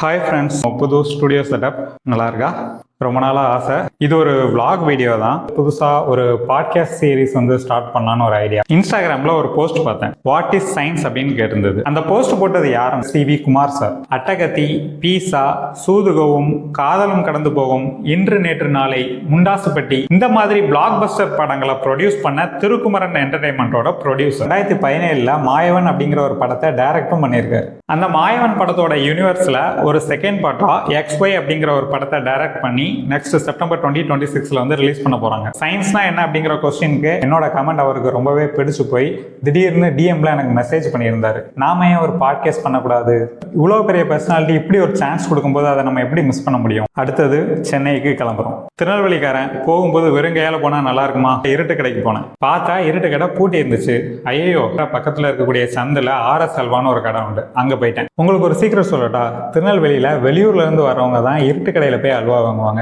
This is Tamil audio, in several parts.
ஹாய் ஃப்ரெண்ட்ஸ், புது ஸ்டுடியோ செட்டப் நல்லா இருக்கா? ரொம்ப நாளாக ஆசை. இது ஒரு vlog வீடியோ தான். புதுசாக ஒரு பாட்காஸ்ட் சீரீஸ் ஸ்டார்ட் பண்ணலான்னு ஒரு ஐடியா. இன்ஸ்டாகிராமில் ஒரு போஸ்ட் பார்த்தேன். வாட் இஸ் சயின்ஸ் அப்படின்னு கேட்டிருந்தது. அந்த போஸ்ட் போட்டது யாரும் CV குமார் சார். அட்டகத்தி, பீஸா, சூதுகவும், காதலும் கடந்து போகும், இன்று நேற்று நாளை, முண்டாசுப்பட்டி இந்த மாதிரி பிளாக் பஸ்டர் படங்களை ப்ரொடியூஸ் பண்ண திருக்குமரன் என்டர்டைன்மெண்ட்டோட ப்ரொடியூசர். 2017 மாயவன் அப்படிங்கிற ஒரு படத்தை டைரக்டும் பண்ணியிருக்காரு. அந்த மாயவன் படத்தோட யூனிவர்ஸ்ல ஒரு செகண்ட் பார்ட்டா XY அப்படிங்கிற ஒரு படத்தை டைரக்ட் பண்ணி நெக்ஸ்ட் செப்டம்பர் 2026 ரிலீஸ் பண்ண போறாங்க. சயின்ஸ்னா என்ன அப்படிங்கிற கொஸ்டினுக்கு என்னோட கமெண்ட் அவருக்கு ரொம்பவே பிடிச்சு போய் திடீர்னு DMல எனக்கு மெசேஜ் பண்ணியிருந்தாரு. நாம ஏன் ஒரு பாட்காஸ்ட் பண்ணக்கூடாது? இவ்வளவு பெரிய பர்சனாலிட்டி இப்படி ஒரு சான்ஸ் கொடுக்கும்போது அதை நம்ம எப்படி மிஸ் பண்ண முடியும்? அடுத்தது சென்னைக்கு கிளம்புறோம். திருநெல்வேலிக்காரன் போகும்போது வெறுங்கையால போனா நல்லா இருக்குமா? இருட்டு கடைக்கு போனேன். பார்த்தா இருட்டு கடை பூட்டி இருந்துச்சு. ஐயோ, பக்கத்துல இருக்கக்கூடிய சந்தில RS அல்வான்னு ஒரு கடை உண்டு, அங்க போயிட்டேன். உங்களுக்கு ஒரு சீக்கிரம் சொல்லட்டா, திருநெல்வேலியில வெளியூர்ல இருந்து வரவங்க தான் இருட்டு கடையில போய் அல்வா வாங்குவாங்க.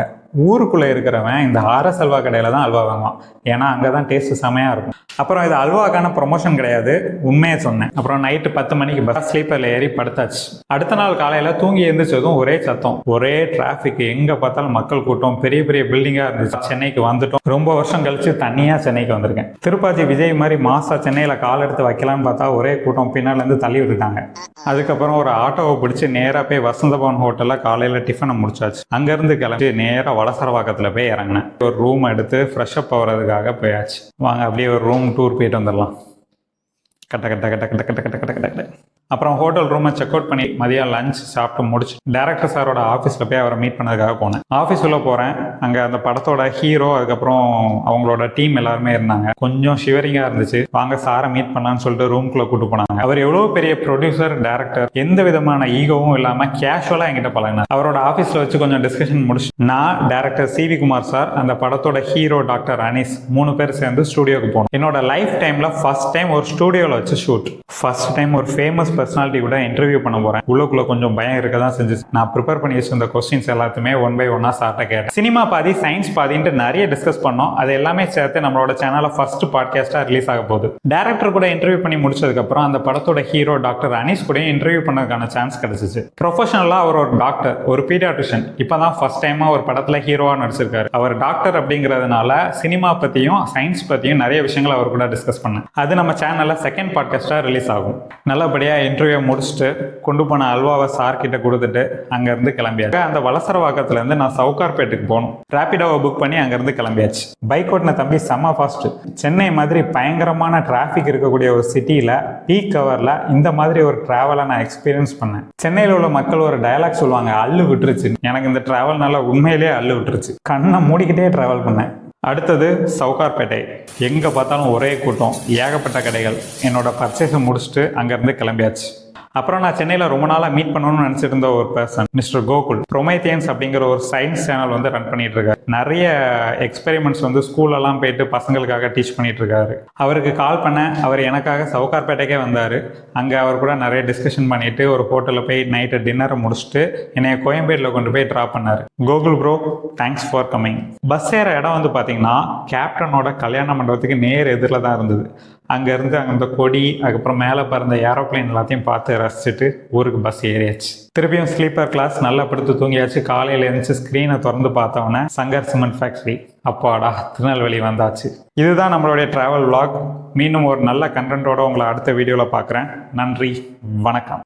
ஊருக்குள்ள இருக்கிறவன் இந்த RS அல்வா கடையில தான் அல்வா வாங்குவான். ஏன்னா அங்கதான் டேஸ்ட் செமையா இருக்கும். அப்புறம் இது அல்வாக்கான ப்ரொமோஷன் கிடையாது, உண்மையை சொன்னேன். அப்புறம் நைட்டு 10 மணிக்கு பஸ் ஸ்லீப்பர்ல ஏறி படுத்தாச்சு. அடுத்த நாள் காலையில தூங்கி எழுந்திரிச்சதும் ஒரே சத்தம், ஒரே டிராபிக், எங்க பார்த்தாலும் மக்கள் கூட்டம், பெரிய பெரிய பில்டிங்கா இருந்துச்சு. சென்னைக்கு வந்துட்டோம். ரொம்ப வருஷம் கழிச்சு தனியா சென்னைக்கு வந்திருக்கேன். திருப்பாச்சி விஜய் மாதிரி மாசா சென்னையில கால் எடுத்து வைக்கலான்னு பார்த்தா ஒரே கூட்டம் பின்னால இருந்து தள்ளி விட்டுட்டாங்க. அதுக்கப்புறம் ஒரு ஆட்டோவை பிடிச்சி நேரா போய் வசந்தபவன் ஹோட்டல்ல காலையில டிஃபனை முடிச்சாச்சு. அங்க இருந்து கிளம்பி நேரா வலசரவாக்கத்துல போய் இறங்கினேன். ஒரு ரூம் எடுத்து ஃப்ரெஷ் அப் ஆகிறதுக்காக போயாச்சு. வாங்க அப்படியே ஒரு ரூம் டூர் போயிட்டு வந்துடலாம். கட்ட கட்ட கட்ட கட்ட கட்ட கட்ட கட்ட கட்ட. அப்புறம் ஹோட்டல் ரூமை செக் அவுட் பண்ணி மதியம் லஞ்ச் சாப்பிட்டு முடிச்சு டேரக்டர் சாரோட ஆஃபீஸில் போய் அவரை மீட் பண்ணதுக்காக போனேன். ஆஃபீஸ் உள்ள போகிறேன். அங்கே அந்த படத்தோட ஹீரோ அதுக்கப்புறம் அவங்களோட டீம் எல்லாருமே இருந்தாங்க. கொஞ்சம் ஷிவரிங்காக இருந்துச்சு. வாங்க சாரை மீட் பண்ணலான்னு சொல்லிட்டு ரூம்குள்ளே கூட்டு போனாங்க. அவர் எவ்வளோ பெரிய ப்ரொடியூசர், டேரக்டர், எந்த விதமான ஈகோவும் இல்லாமல் கேஷுவலாக என்கிட்ட பழகினார். அவரோட ஆஃபீஸில் வச்சு கொஞ்சம் டிஸ்கஷன் முடிச்சு நான், டேரக்டர் CV குமார் சார், அந்த படத்தோட ஹீரோ டாக்டர் அனீஸ் 3 பேர் சேர்ந்து ஸ்டுடியோக்கு போனோம். என்னோட லைஃப் டைமில் ஃபர்ஸ்ட் டைம் ஒரு ஸ்டுடியோவில் வச்சு ஷூட். ஃபர்ஸ்ட் டைம் ஒரு ஃபேமஸ் பர்சனாலிட்டி கூட இன்டர்வியூ பண்ண போறேன். உள்ளுக்குள்ள கொஞ்சம் பயம் இருக்க தான் செஞ்சுச்சு. நான் ப்ரிப்பேர் பண்ணி வச்சிருந்த கொஸ்டின்ஸ் எல்லாத்தையுமே ஒன் பை ஒன்னா சார்ட்ட கேட்டேன். சினிமா பாதி, சயின்ஸ் பாதின்ட்டு நிறைய டிஸ்கஸ் பண்ணோம். அது எல்லாமே சேர்த்து நம்மளோட சேனல்ல ஃபர்ஸ்ட் பாட்காஸ்டா ரிலீஸ் ஆக போகுது. டேரக்டர் கூட இன்டர்வியூ பண்ணி முடிச்சதுக்கு அப்புறம் அந்த படத்தோட ஹீரோ டாக்டர் அனீஸ் கூட இன்டர்வியூ பண்ணதுக்கான சான்ஸ் கிடைச்சிச்சு. ப்ரொஃபஷனலா அவர் ஒரு டாக்டர், ஒரு பீடியாட்ரிஷியன். இப்பதான் ஃபர்ஸ்ட் டைமா ஒரு படத்துல ஹீரோவா நடிச்சிருக்காரு. அவர் டாக்டர் அப்படிங்கிறதுனால சினிமா பத்தியும் சயின்ஸ் பத்தியும் நிறைய விஷயங்கள் அவர் கூட டிஸ்கஸ் பண்ணேன். அது நம்ம சேனல்ல செகண்ட் பாட்காஸ்டா ரிலீஸ் ஆகும். நல்லபடியா இன்டர்வியூ முடிச்சுட்டு கொண்டு போன அல்வாவை சார் கிட்ட கொடுத்துட்டு அங்கிருந்து கிளம்பியாச்சு. அந்த வலசரவாக்கத்துல இருந்து நான் சவுகார்பேட்டுக்கு போகணும். ரேபிடோவை புக் பண்ணி அங்கிருந்து கிளம்பியாச்சு. பைக் ஓட்டின தம்பி செம்ம ஃபாஸ்ட். சென்னை மாதிரி பயங்கரமான டிராபிக் இருக்கக்கூடிய ஒரு சிட்டியில பீக் ஹவர்ல இந்த மாதிரி ஒரு டிராவலை நான் எக்ஸ்பீரியன்ஸ் பண்ணேன். சென்னையில் உள்ள மக்கள் ஒரு டயலாக் சொல்லுவாங்க, அள்ளு விட்டுருச்சு. எனக்கு இந்த டிராவல்னால உண்மையிலேயே அள்ளு விட்டுருச்சு. கண்ணை மூடிக்கிட்டே டிராவல் பண்ணேன். அடுத்தது சவுகார்பேட்டை. எங்கே பார்த்தாலும் ஒரே கூட்டம், ஏகப்பட்ட கடைகள். என்னோட பர்ச்சேஸை முடிச்சுட்டு அங்கேருந்து கிளம்பியாச்சு. அப்புறம் நான் சென்னையில் ரொம்ப நாளாக மீட் பண்ணணும்னு நினச்சிட்டு இருந்த ஒரு பர்சன், மிஸ்டர் கோகுல், ப்ரொமைத்தியன்ஸ் அப்படிங்கிற ஒரு சயின்ஸ் சேனல் ரன் பண்ணிட்டு இருக்காரு. நிறைய எக்ஸ்பெரிமெண்ட்ஸ் ஸ்கூல்லலாம் போயிட்டு பசங்களுக்காக டீச் பண்ணிட்டு இருக்காரு. அவருக்கு கால் பண்ண அவர் எனக்காக சவுகார்பேட்டைக்கே வந்தார். அங்கே அவர் கூட நிறைய டிஸ்கஷன் பண்ணிட்டு ஒரு ஹோட்டலில் போய் நைட்டு டின்னரை முடிச்சுட்டு என்னைய கோயம்பேட்டில் கொண்டு போய் ட்ராப் பண்ணார். Gokul bro, thanks for coming. Bus ஏற இடம் பார்த்தீங்கன்னா கேப்டனோட கல்யாண மண்டபத்துக்கு நேர் எதிரில் தான் இருந்தது. அங்கேருந்து அந்த கொடி, அதுக்கப்புறம் மேலே பறந்த ஏரோப்ளைன் எல்லாத்தையும் பார்த்து ரசிச்சுட்டு ஊருக்கு பஸ் ஏறியாச்சு. திருப்பியும் ஸ்லீப்பர் கிளாஸ், நல்லா படுத்து தூங்கியாச்சு. காலையில் எழுந்துச்சு ஸ்க்ரீனை திறந்து பார்த்தவொன்னே சங்கர் சிமெண்ட் ஃபேக்ட்ரி. அப்பாடா, திருநெல்வேலி வந்தாச்சு. இதுதான் நம்மளுடைய ட்ராவல் vlog. மீண்டும் ஒரு நல்ல கண்டென்ட்டோட உங்களை அடுத்த வீடியோவில் பார்க்குறேன். நன்றி, வணக்கம்.